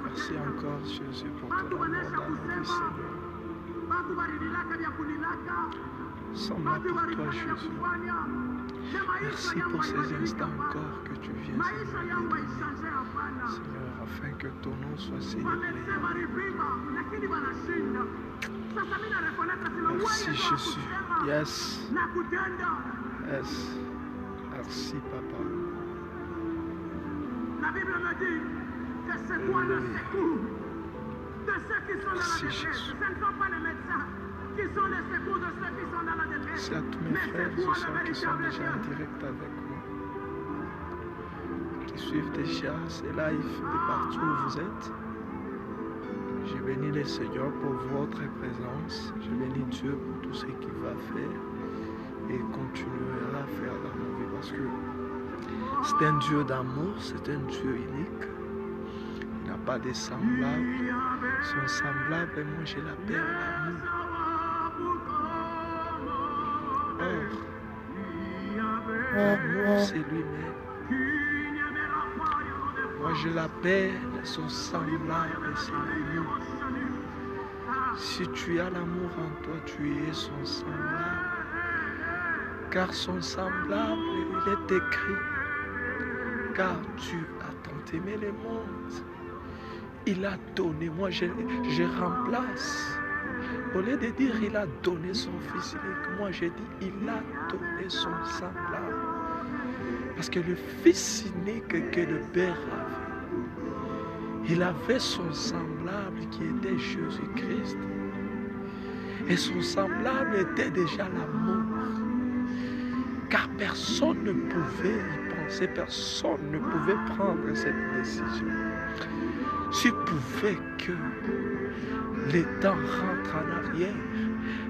Merci encore, Jésus, pour ton amour dans la vie, Seigneur. Semble pour toi, Jésus. Merci pour ces instants encore que tu viens, Seigneur, afin que ton nom soit célébré. Merci, Jésus. Yes. Yes. Merci, Papa. La Bible me dit que c'est toi le secours de ceux qui sont dans la détresse. Ce ne sont pas les médecins qui sont les secours de ceux qui sont dans la détresse. C'est à tous mes frères et sœurs qui sont déjà en direct avec moi, qui suivent déjà ces lives de partout où vous êtes. Je bénis le Seigneur pour votre présence. Je bénis Dieu pour tout ce qu'il va faire et continuera à faire dans nos vies, parce que c'est un Dieu d'amour, c'est un Dieu unique. Il n'a pas de semblable. Son semblable, et moi je l'appelle l'amour. Or, l'amour c'est lui-même. Moi je l'appelle son semblable, c'est l'amour. Si tu as l'amour en toi, tu es son semblable. Car son semblable, il est écrit. Car tu as tant aimé le monde, il a donné. Moi, je remplace. Au lieu de dire il a donné son fils unique, moi je dis il a donné son semblable. Parce que le fils unique que le Père avait, il avait son semblable qui était Jésus-Christ. Et son semblable était déjà l'amour. Car personne ne pouvait y penser, personne ne pouvait prendre cette décision. S'il pouvait que les temps rentrent en arrière,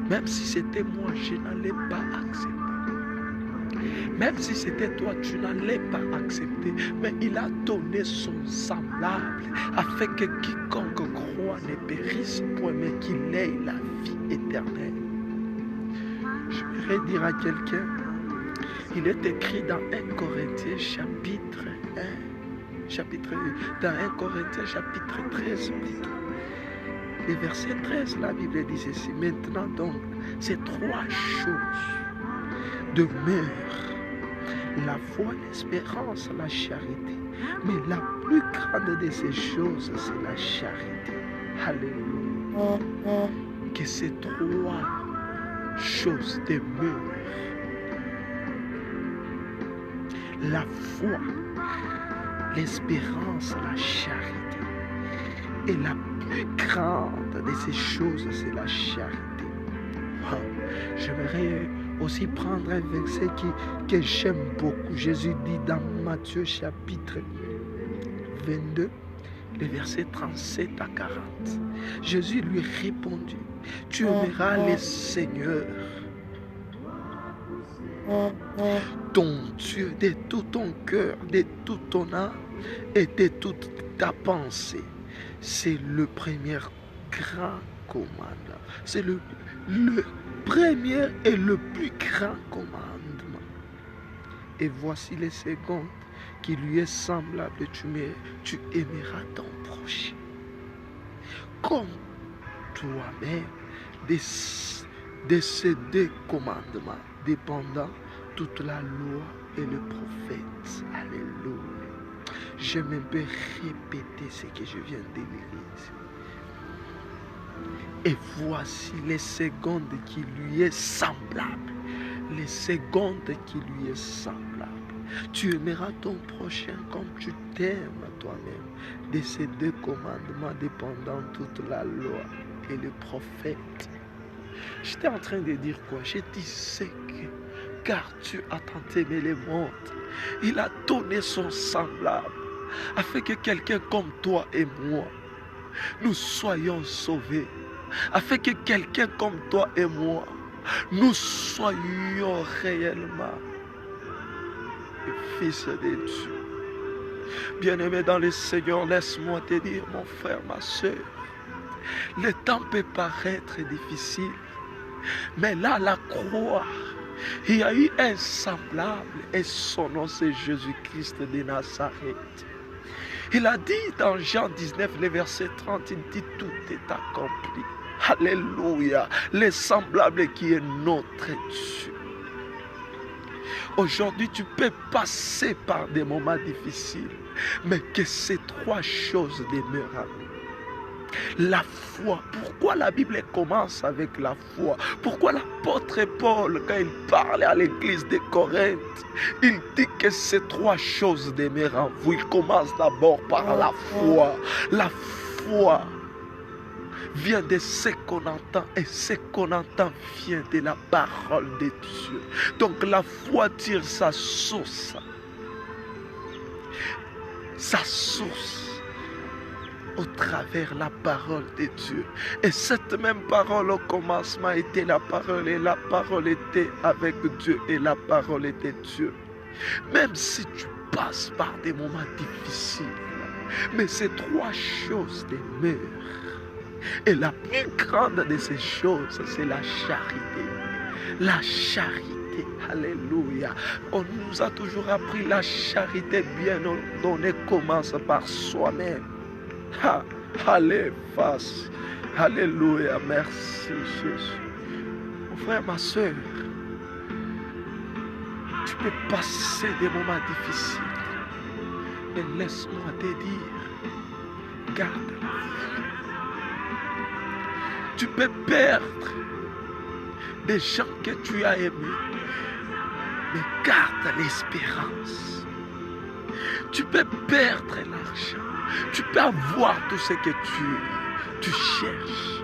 même si c'était moi, je n'allais pas accepter. Même si c'était toi, tu n'allais pas accepter. Mais il a donné son semblable afin que quiconque croit ne périsse point, mais qu'il ait la vie éternelle. Je voudrais dire à quelqu'un, il est écrit dans 1 Corinthiens chapitre 13 plutôt. Le verset 13, la Bible dit ceci. Maintenant donc, ces trois choses demeurent: la foi, l'espérance, la charité. Mais la plus grande de ces choses, c'est la charité. Alléluia. Que ces trois choses demeurent: la foi, l'espérance, la charité. Et la plus grande de ces choses, c'est la charité. J'aimerais aussi prendre un verset que j'aime beaucoup. Jésus dit dans Matthieu chapitre 22, les versets 37 à 40. Jésus lui répondit: tu aimeras le Seigneur, ton Dieu, de tout ton cœur, de toute ton âme et de toute ta pensée. C'est le premier grand commandement. C'est le premier et le plus grand commandement. Et voici le second qui lui est semblable: tu aimeras ton prochain comme toi-même. De ces deux commandements dépendant toute la loi et le prophète. Alléluia. Je me peux répéter ce que je viens de lire. Et voici les secondes qui lui est semblable. Les secondes qui lui est semblable: tu aimeras ton prochain comme tu t'aimes toi-même. De ces deux commandements dépendant toute la loi et le prophète. J'étais en train de dire quoi? Je disais que car tu as tant aimé le monde, il a donné son semblable afin que quelqu'un comme toi et moi, nous soyons sauvés. Afin que quelqu'un comme toi et moi, nous soyons réellement les fils de Dieu. Bien-aimé dans le Seigneur, laisse-moi te dire, mon frère, ma soeur, Le temps peut paraître difficile, mais là, la croix, il y a eu un semblable et son nom c'est Jésus-Christ de Nazareth. Il a dit dans Jean 19, le verset 30, il dit tout est accompli. Alléluia, le semblable qui est notre Dieu. Aujourd'hui, tu peux passer par des moments difficiles, mais que ces trois choses demeurent à nous. La foi. Pourquoi la Bible commence avec la foi? Pourquoi l'apôtre Paul, quand il parlait à l'église de Corinthe, il dit que ces trois choses demeurent en vous? Il commence d'abord par la foi. La foi vient de ce qu'on entend et ce qu'on entend vient de la parole de Dieu. Donc la foi tire sa source au travers la parole de Dieu. Et cette même parole au commencement était la parole et la parole était avec Dieu et la parole était Dieu. Même si tu passes par des moments difficiles, mais ces trois choses demeurent. Et la plus grande de ces choses, c'est la charité. La charité, alléluia. On nous a toujours appris la charité bien donnée commence par soi-même. Allez, face. Alléluia, merci Jésus. Mon frère, ma soeur, tu peux passer des moments difficiles, mais laisse-moi te dire, garde la foi. Tu peux perdre des gens que tu as aimés, mais garde l'espérance. Tu peux perdre l'argent. Tu peux avoir tout ce que tu cherches,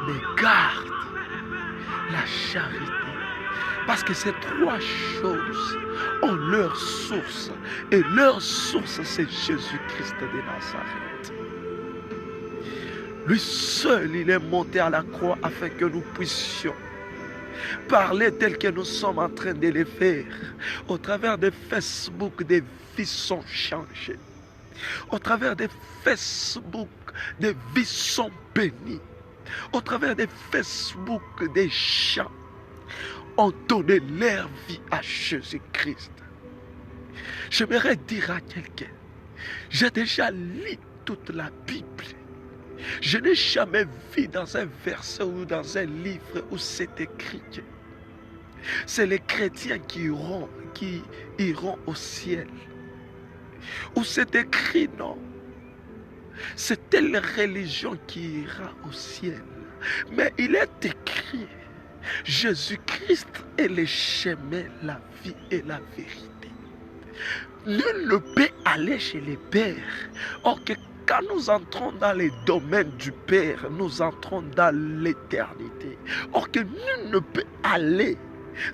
mais garde la charité. Parce que ces trois choses ont leur source. Et leur source, c'est Jésus-Christ de Nazareth. Lui seul, il est monté à la croix afin que nous puissions parler tel que nous sommes en train de le faire. Au travers de Facebook, des vies sont changées. Au travers des Facebook, des vies sont bénies. Au travers des Facebook, des gens ont donné leur vie à Jésus-Christ. J'aimerais dire à quelqu'un, j'ai déjà lu toute la Bible. Je n'ai jamais vu dans un verset ou dans un livre où c'est écrit que c'est les chrétiens qui iront au ciel. Où c'est écrit non. C'est telle religion qui ira au ciel. Mais il est écrit, Jésus-Christ est le chemin, la vie et la vérité. Nul ne peut aller chez les pères. Or que quand nous entrons dans les domaines du Père, nous entrons dans l'éternité. Or que nul ne peut aller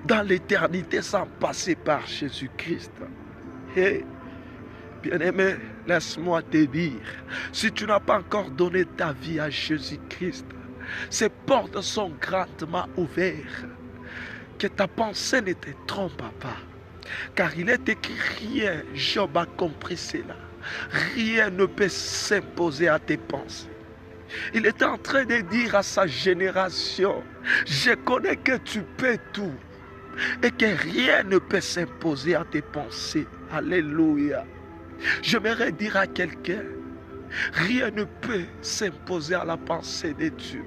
dans l'éternité sans passer par Jésus-Christ. Hey, bien-aimé, laisse-moi te dire, si tu n'as pas encore donné ta vie à Jésus-Christ, ces portes sont grandement ouvertes. Que ta pensée ne te trompe pas. Car il est écrit, rien, Job a compris cela. Rien ne peut s'imposer à tes pensées. Il est en train de dire à sa génération, je connais que tu peux tout et que rien ne peut s'imposer à tes pensées. Alléluia. J'aimerais dire à quelqu'un, rien ne peut s'imposer à la pensée de Dieu.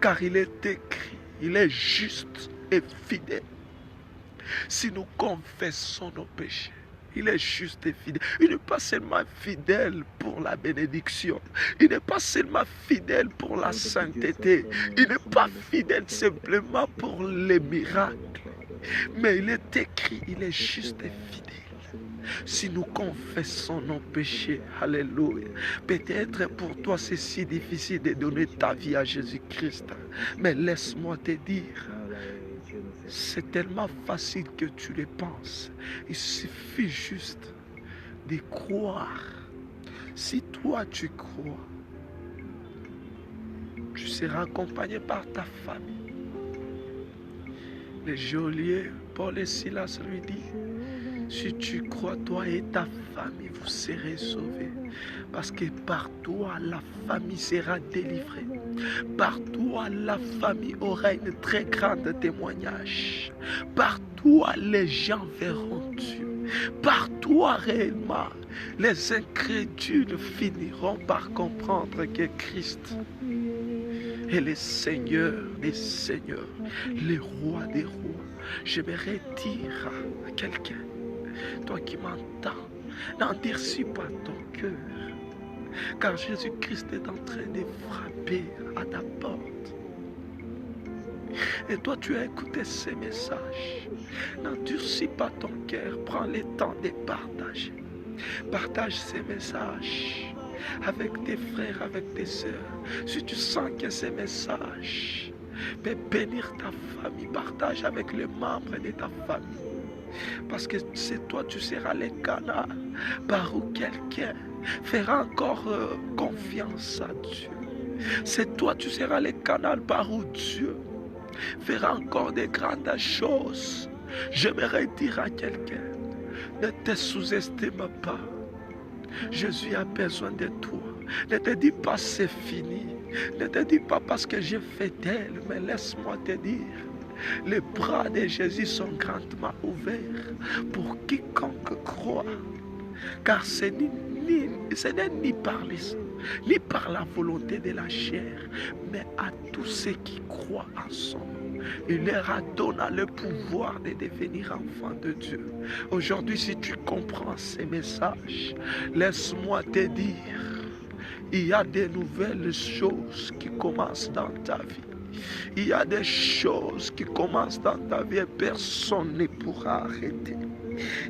Car il est écrit, il est juste et fidèle. Si nous confessons nos péchés, il est juste et fidèle. Il n'est pas seulement fidèle pour la bénédiction. Il n'est pas seulement fidèle pour la sainteté. Il n'est pas fidèle simplement pour les miracles. Mais il est écrit, il est juste et fidèle. Si nous confessons nos péchés, alléluia. Peut-être pour toi c'est si difficile de donner ta vie à Jésus-Christ. Mais laisse-moi te dire, c'est tellement facile que tu le penses. Il suffit juste de croire. Si toi tu crois, tu seras accompagné par ta famille. Le geôlier, Paul et Silas lui dit, Si tu crois, toi et ta famille, vous serez sauvés. Parce que par toi, la famille sera délivrée. Par toi, la famille aura une très grande témoignage. Par toi, les gens verront Dieu. Par toi, réellement, les incrédules finiront par comprendre que Christ est le Seigneur des Seigneurs, le Roi des Rois. J'aimerais dire à quelqu'un, toi qui m'entends, n'endurcis pas ton cœur, car Jésus-Christ est en train de frapper à ta porte. Et toi, tu as écouté ces messages. N'endurcis pas ton cœur, prends le temps de partager. Partage ces messages avec tes frères, avec tes sœurs. Si tu sens que ces messages peuvent bénir ta famille, partage avec les membres de ta famille. Parce que c'est toi, tu seras le canal par où quelqu'un fera encore confiance à Dieu. C'est toi, tu seras le canal par où Dieu fera encore de grandes choses. J'aimerais dire à quelqu'un, ne te sous-estime pas. Jésus a besoin de toi. Ne te dis pas c'est fini. Ne te dis pas parce que j'ai fait tel, mais laisse-moi te dire, les bras de Jésus sont grandement ouverts pour quiconque croit. Car ce n'est ni par les ni par la volonté de la chair, mais à tous ceux qui croient en son nom. Il leur a donné le pouvoir de devenir enfants de Dieu. Aujourd'hui, si tu comprends ces messages, laisse-moi te dire, il y a de nouvelles choses qui commencent dans ta vie. Il y a des choses qui commencent dans ta vie et personne ne pourra arrêter.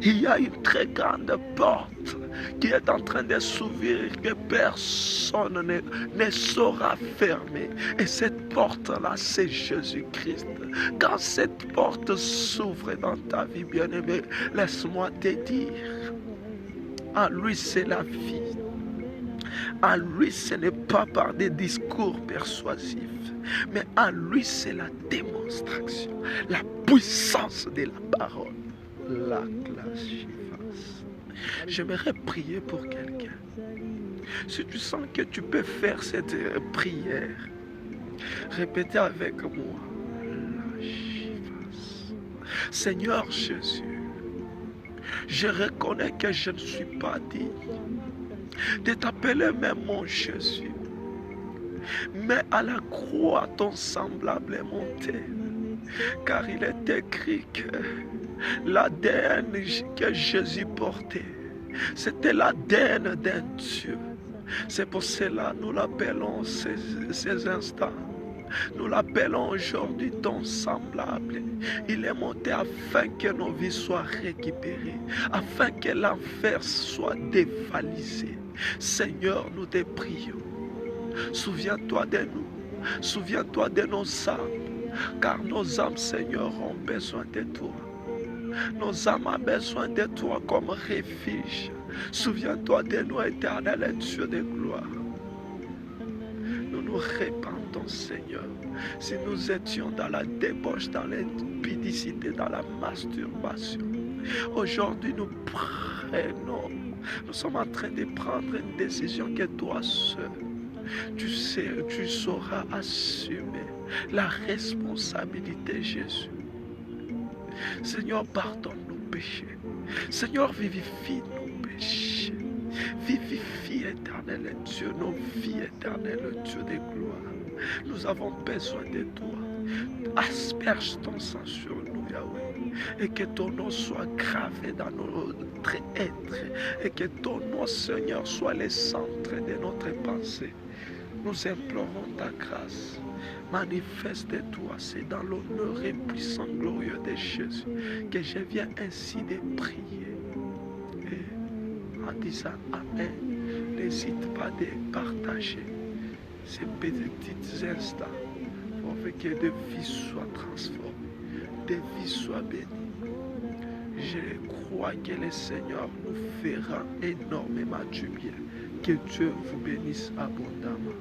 Il y a une très grande porte qui est en train de s'ouvrir que personne ne saura fermer. Et cette porte-là, c'est Jésus-Christ. Quand cette porte s'ouvre dans ta vie, bien-aimé, laisse-moi te dire, en lui c'est la vie. En lui, ce n'est pas par des discours persuasifs, mais en lui, c'est la démonstration, la puissance de la parole. La classe. J'aimerais prier pour quelqu'un. Si tu sens que tu peux faire cette prière, répétez avec moi. Seigneur Jésus, je reconnais que je ne suis pas digne de t'appeler même mon Jésus. Mais à la croix, ton semblable est monté. Car il est écrit que l'ADN que Jésus portait, c'était l'ADN d'un Dieu. C'est pour cela que nous l'appelons ces instants. Nous l'appelons aujourd'hui ton semblable. Il est monté afin que nos vies soient récupérées, afin que l'enfer soit dévalisé. Seigneur, nous te prions. Souviens-toi de nous. Souviens-toi de nos âmes. Car nos âmes, Seigneur, ont besoin de toi. Nos âmes ont besoin de toi comme refuge. Souviens-toi de nous, éternel Dieu de gloire. Nous nous répandons, Seigneur, si nous étions dans la débauche, dans l'impudicité, dans la masturbation. Aujourd'hui, nous prenons, nous sommes en train de prendre une décision que toi seul, tu sais, tu sauras assumer la responsabilité, Jésus. Seigneur, pardonne nos péchés. Seigneur, vivifie nos péchés. Vivifie, éternel Dieu, nos vies, éternel Dieu de gloire. Nous avons besoin de toi. Asperge ton sang sur nous, Yahweh. Et que ton nom soit gravé dans notre être. Et que ton nom, Seigneur, soit le centre de notre pensée. Nous implorons ta grâce. Manifeste-toi, c'est dans l'honneur et puissant glorieux de Jésus que je viens ainsi de prier. Et en disant Amen, n'hésite pas de partager ces petits instants pour que des vies soient transformées, des vies soient bénies. Je crois que le Seigneur nous fera énormément du bien. Que Dieu vous bénisse abondamment.